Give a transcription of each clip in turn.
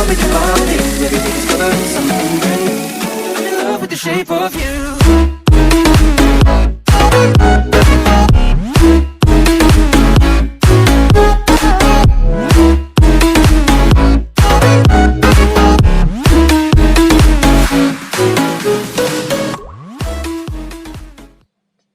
love with your body, everything's covered in something green. I'm in love with the shape of you.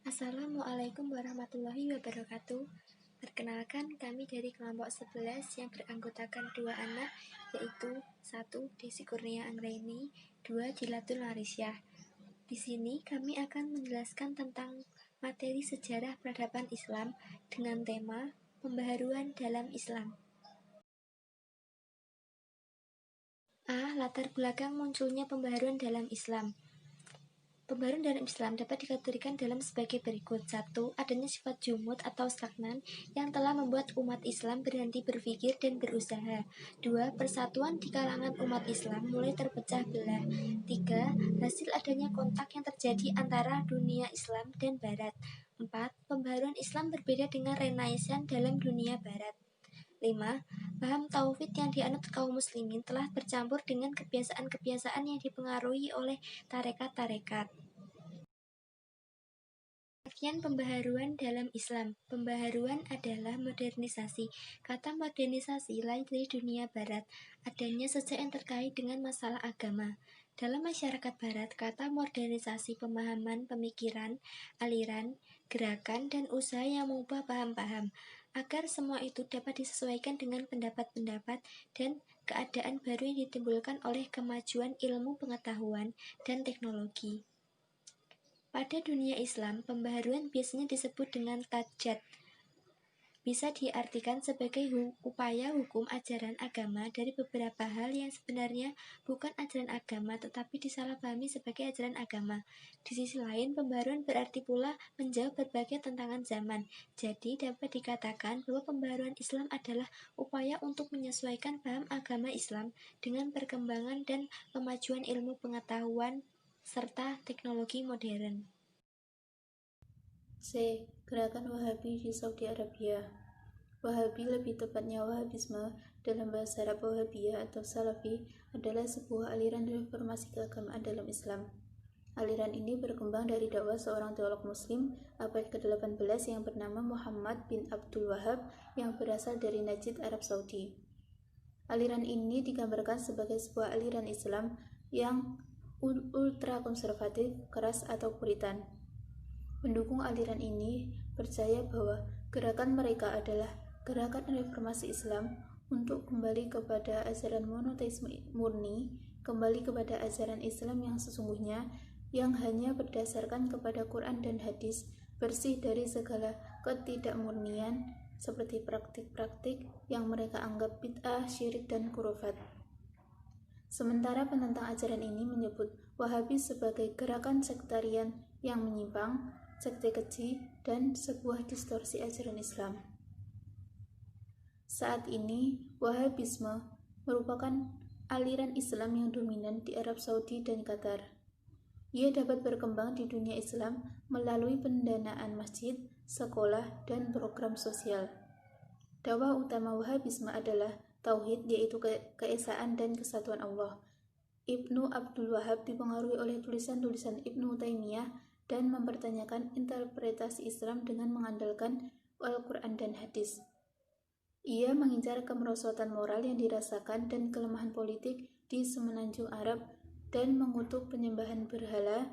Assalamualaikum warahmatullahi wabarakatuh. Perkenalkan, kami dari kelompok 11 yang beranggotakan 2 anak, yaitu 1. Desi Kurnia Anggraini, 2. Jilatul Marisyah. Di sini kami akan menjelaskan tentang materi sejarah peradaban Islam dengan tema pembaharuan dalam Islam. A. Latar belakang munculnya pembaharuan dalam Islam. Pembaharuan dalam Islam dapat dikategorikan dalam sebagai berikut. 1. Adanya sifat jumud atau stagnan yang telah membuat umat Islam berhenti berpikir dan berusaha. 2. Persatuan di kalangan umat Islam mulai terpecah belah. 3. Hasil adanya kontak yang terjadi antara dunia Islam dan Barat. 4. Pembaharuan Islam berbeda dengan Renaissance dalam dunia Barat. 5. Paham tauhid yang dianut kaum muslimin telah bercampur dengan kebiasaan-kebiasaan yang dipengaruhi oleh tarekat-tarekat. Artian pembaharuan dalam Islam. Pembaharuan adalah modernisasi. Kata modernisasi lahir dari dunia Barat, adanya sejak yang terkait dengan masalah agama. Dalam masyarakat Barat, kata modernisasi pemahaman, pemikiran, aliran, gerakan, dan usaha yang mengubah paham-paham, agar semua itu dapat disesuaikan dengan pendapat-pendapat dan keadaan baru yang ditimbulkan oleh kemajuan ilmu pengetahuan dan teknologi. Pada dunia Islam, pembaharuan biasanya disebut dengan tajdid. Bisa diartikan sebagai upaya hukum ajaran agama dari beberapa hal yang sebenarnya bukan ajaran agama tetapi disalahpahami sebagai ajaran agama. Di sisi lain, pembaharuan berarti pula menjawab berbagai tantangan zaman. Jadi dapat dikatakan bahwa pembaharuan Islam adalah upaya untuk menyesuaikan paham agama Islam dengan perkembangan dan kemajuan ilmu pengetahuan serta teknologi modern. C. Gerakan Wahabi di Saudi Arabia. Wahabi, lebih tepatnya Wahabisme, dalam bahasa Arab Wahabiyah atau Salafi, adalah sebuah aliran reformasi keagamaan dalam Islam. Aliran ini berkembang dari dakwah seorang teolog muslim abad ke-18 yang bernama Muhammad bin Abdul Wahab yang berasal dari Najd, Arab Saudi. Aliran ini digambarkan sebagai sebuah aliran Islam yang ultra konservatif, keras atau puritan. Pendukung aliran ini percaya bahwa gerakan mereka adalah gerakan reformasi Islam untuk kembali kepada ajaran monoteisme murni, kembali kepada ajaran Islam yang sesungguhnya, yang hanya berdasarkan kepada Quran dan hadis, bersih dari segala ketidakmurnian seperti praktik-praktik yang mereka anggap bid'ah, syirik, dan khurafat. Sementara penentang ajaran ini menyebut Wahabi sebagai gerakan sektarian yang menyimpang, sekte keji, dan sebuah distorsi ajaran Islam. Saat ini, Wahabisme merupakan aliran Islam yang dominan di Arab Saudi dan Qatar. Ia dapat berkembang di dunia Islam melalui pendanaan masjid, sekolah, dan program sosial. Dakwah utama Wahabisme adalah tauhid, yaitu keesaan dan kesatuan Allah. Ibnu Abdul Wahab dipengaruhi oleh tulisan-tulisan Ibnu Taimiyah dan mempertanyakan interpretasi Islam dengan mengandalkan Al-Quran dan hadis. Ia mengincar kemerosotan moral yang dirasakan dan kelemahan politik di semenanjung Arab dan mengutuk penyembahan berhala,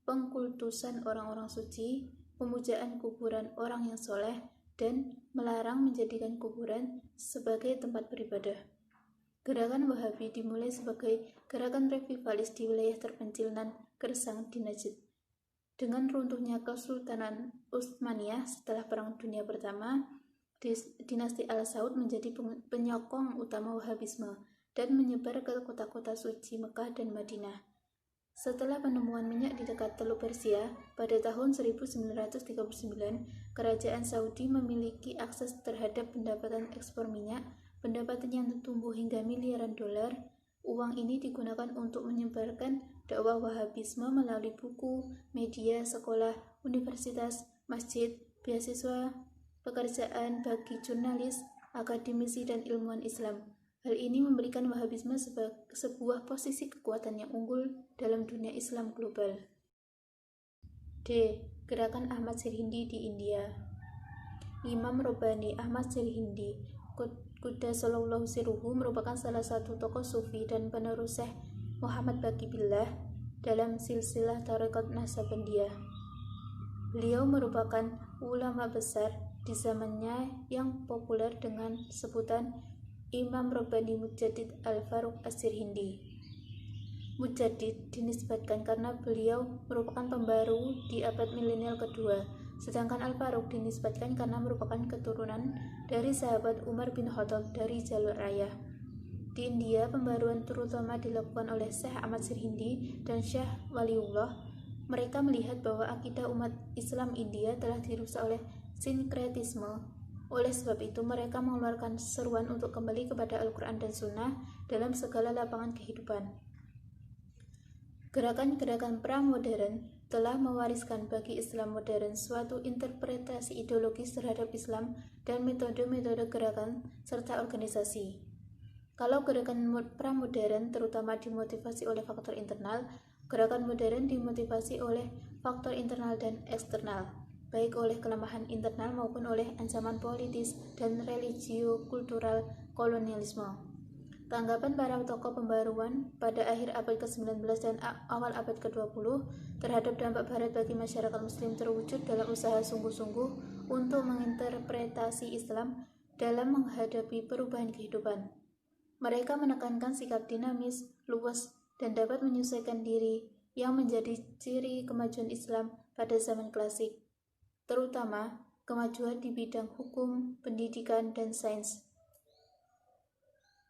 pengkultusan orang-orang suci, pemujaan kuburan orang yang soleh, dan melarang menjadikan kuburan sebagai tempat beribadah. Gerakan Wahabi dimulai sebagai gerakan revivalis di wilayah terpencil dan gersang di Najd. Dengan runtuhnya Kesultanan Utsmaniyah setelah Perang Dunia Pertama, dinasti Al-Saud menjadi penyokong utama Wahabisme dan menyebar ke kota-kota suci Mekah dan Madinah. Setelah penemuan minyak di dekat Teluk Persia pada tahun 1939, Kerajaan Saudi memiliki akses terhadap pendapatan ekspor minyak, pendapatan yang tumbuh hingga miliaran dolar. Uang ini digunakan untuk menyebarkan dakwah Wahabisme melalui buku, media, sekolah, universitas, masjid, beasiswa, pekerjaan bagi jurnalis, akademisi, dan ilmuwan Islam. Hal ini memberikan Wahabisme sebuah posisi kekuatan yang unggul dalam dunia Islam global. D. Gerakan Ahmad Sirhindi di India. Imam Robbani Ahmad Sirhindi Quddasallahu sirruhu merupakan salah satu tokoh sufi dan penerus Syekh Muhammad Baqi Billah dalam silsilah Tarekat Naqsabandiyah. Beliau merupakan ulama besar di zamannya yang populer dengan sebutan Imam Robbani Mujaddid Al-Faruq As-Sirhindi. Mujaddid dinisbatkan karena beliau merupakan pembaru di abad milenial kedua, sedangkan Al-Faruq dinisbatkan karena merupakan keturunan dari sahabat Umar bin Khattab dari jalur ayah. Di India, pembaruan terutama dilakukan oleh Syekh Ahmad Sirhindi dan Syekh Waliullah. Mereka melihat bahwa akidah umat Islam India telah dirusak oleh sinkretisme. Oleh sebab itu, mereka mengeluarkan seruan untuk kembali kepada Al-Quran dan Sunnah dalam segala lapangan kehidupan. Gerakan-gerakan pra-modern telah mewariskan bagi Islam modern suatu interpretasi ideologis terhadap Islam dan metode-metode gerakan serta organisasi. Kalau gerakan pra-modern terutama dimotivasi oleh faktor internal, gerakan modern dimotivasi oleh faktor internal dan eksternal, baik oleh kelemahan internal maupun oleh ancaman politis dan religio-kultural kolonialisme. Tanggapan para tokoh pembaruan pada akhir abad ke-19 dan awal abad ke-20 terhadap dampak Barat bagi masyarakat Muslim terwujud dalam usaha sungguh-sungguh untuk menginterpretasi Islam dalam menghadapi perubahan kehidupan. Mereka menekankan sikap dinamis, luas, dan dapat menyesuaikan diri yang menjadi ciri kemajuan Islam pada zaman klasik, terutama kemajuan di bidang hukum, pendidikan, dan sains.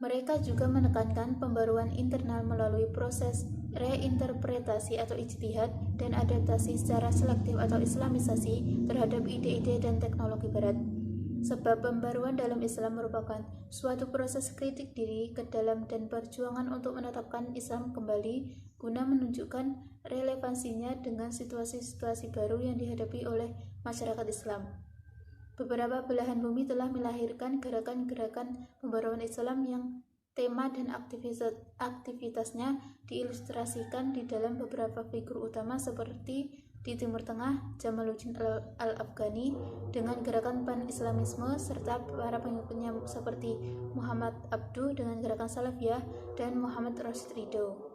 Mereka juga menekankan pembaruan internal melalui proses reinterpretasi atau ijtihad dan adaptasi secara selektif atau islamisasi terhadap ide-ide dan teknologi barat. Sebab pembaruan dalam Islam merupakan suatu proses kritik diri ke dalam dan perjuangan untuk menetapkan Islam kembali guna menunjukkan relevansinya dengan situasi-situasi baru yang dihadapi oleh masyarakat Islam. Beberapa belahan bumi telah melahirkan gerakan-gerakan pembaruan Islam yang tema dan aktivitasnya diilustrasikan di dalam beberapa figur utama seperti di Timur Tengah, Jamaluddin Al-Afghani dengan gerakan pan-Islamisme serta para pengikutnya seperti Muhammad Abduh dengan gerakan Salafiyah dan Muhammad Rashid Ridho.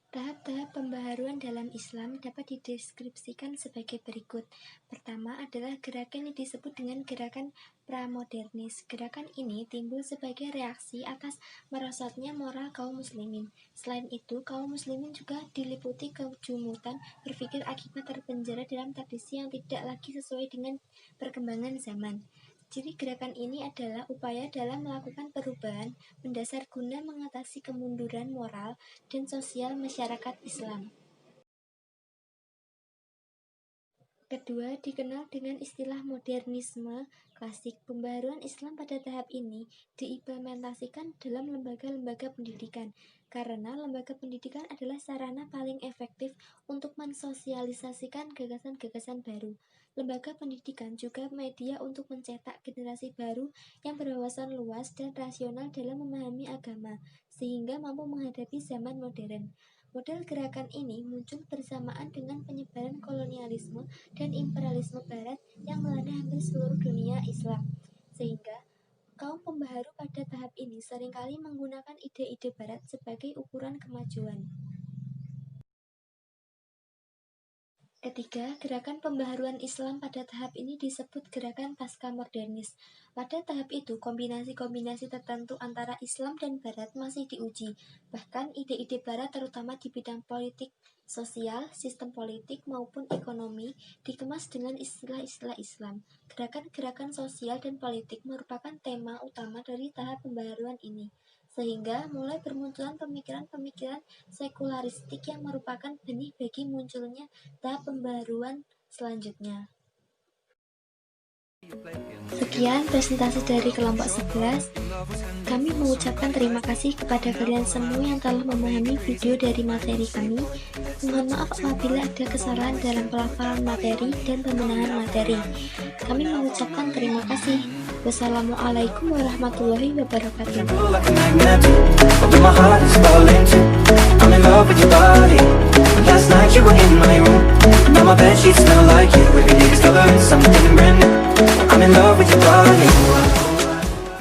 Tahap-tahap pembaharuan dalam Islam dapat dideskripsikan sebagai berikut. Pertama adalah gerakan yang disebut dengan gerakan pramodernis. Gerakan ini timbul sebagai reaksi atas merosotnya moral kaum muslimin. Selain itu, kaum muslimin juga diliputi kejumutan berpikir akibat terpenjara dalam tradisi yang tidak lagi sesuai dengan perkembangan zaman. Ciri gerakan ini adalah upaya dalam melakukan perubahan mendasar guna mengatasi kemunduran moral dan sosial masyarakat Islam. Kedua, dikenal dengan istilah modernisme klasik. Pembaharuan Islam pada tahap ini diimplementasikan dalam lembaga-lembaga pendidikan, karena lembaga pendidikan adalah sarana paling efektif untuk mensosialisasikan gagasan-gagasan baru. Lembaga pendidikan juga media untuk mencetak generasi baru yang berwawasan luas dan rasional dalam memahami agama, sehingga mampu menghadapi zaman modern. Model gerakan ini muncul bersamaan dengan penyebaran kolonialisme dan imperialisme Barat yang melanda hampir seluruh dunia Islam, sehingga kaum pembaharu pada tahap ini seringkali menggunakan ide-ide Barat sebagai ukuran kemajuan. Ketiga, gerakan pembaharuan Islam pada tahap ini disebut gerakan pasca-modernis. Pada tahap itu, kombinasi-kombinasi tertentu antara Islam dan Barat masih diuji. Bahkan ide-ide Barat terutama di bidang politik, sosial, sistem politik, maupun ekonomi dikemas dengan istilah-istilah Islam. Gerakan-gerakan sosial dan politik merupakan tema utama dari tahap pembaharuan ini, sehingga mulai bermunculan pemikiran-pemikiran sekularistik yang merupakan benih bagi munculnya tahap pembaharuan selanjutnya. Sekian presentasi dari kelompok 11. Kami mengucapkan terima kasih kepada kalian semua yang telah memahami video dari materi kami. Mohon maaf apabila ada kesalahan dalam pelafalan materi dan pembenahan materi. Kami mengucapkan terima kasih. Wassalamualaikum warahmatullahi wabarakatuh. Pull like a magnet, although my heart is falling too. I'm in love with your body. Last night you were in my room. Now my bed sheets smell like you. Every day discovering something brand new. I'm in love with your body.